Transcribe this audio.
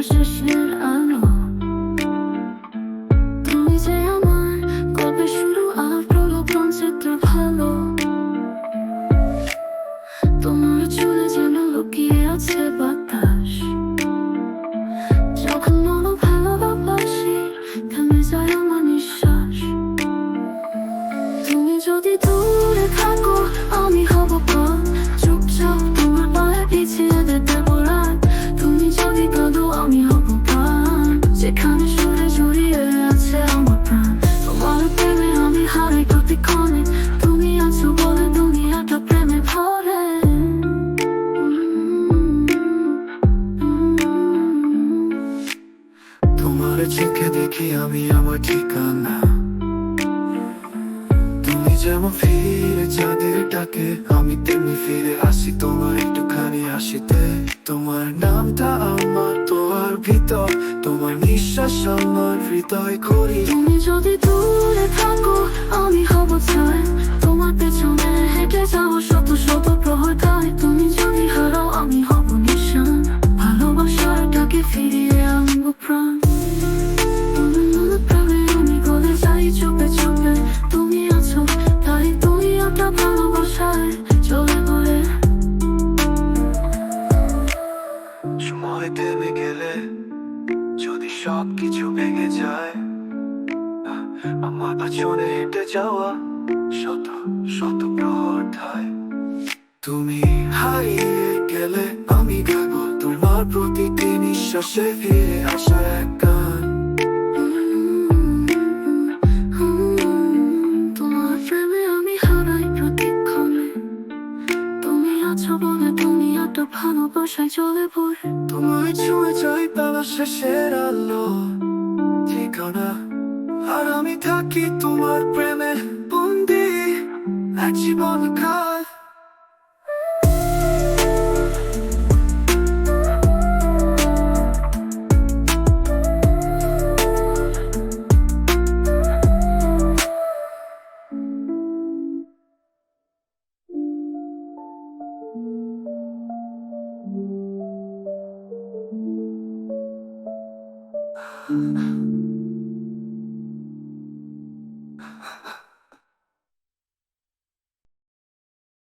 শেষের আলো। তুমি যে আমার গল্পের শুরু আর প্রলোভন চিত্র ভালো। তোমার চুলে যেন লুকিয়ে আছে বাতাস, যখন বলো ভালোবাসি থেমে যায় আমার নিঃশ্বাস। তুমি যদি দূরে থাকো আমি হব পথ, চুপচাপ তোমার পায়ে পিছিয়ে দেব রাত। তুমি যদি কাঁদো আমি হব গান, যেখানে সুরে জড়িয়ে আছে আমার প্রাণ। তোমার প্রেমে আমি হারাই প্রতিক্ষণে, তুমি আছো বলে দুনিয়াটা প্রেমে ভরে। তোমার চোখে দেখি আমি আমার ঠিকানা। তুমি যেমন ফিরে চাঁদের ডাকে, আমি তেমনি ফিরে আসি তোমার একটুখানি হাসিতে। তোমার নামটা আমার তোমার ভিতর, তোমার নিঃশ্বাস আমার হৃদয় করি। তুমি যদি দূরে থাকো আমি হব ছায়, তোমার পেছনে হেঁটে যাবো শত শত প্রহর গায়ে। তুমি যদি হারাও আমি হব নিশান, ভালোবাসার ডাকে ফিরিয়ে আনবো প্রাণ। প্রেমে আমি গলে যাই চুপে চুপে, তুমি আছো তাই দুনিয়াটা ভালোবাসায় চলে বলে। সময় থেমে গেলে যদি সব কিছু ভেঙে যায়, আমার পেছনে হেঁটে যাওয়া শত শত প্রহর ঠায়। তুমি হারিয়ে গেলে আমি গাইব তোমার প্রতিটি নিঃশ্বাসে ফিরে আসা এক গান। তোমার প্রেমে আমি হারাই প্রতিক্ষণে, তুমি আছো বলে দুনিয়াটা ভালোবাসায় চলে পড়ে। তোমায় ছুঁয়ে যাই বেলা শেষের আলো ঠিকানা, আর আমি থাকি তোমার প্রেমে বন্দি এক জীবন কাল।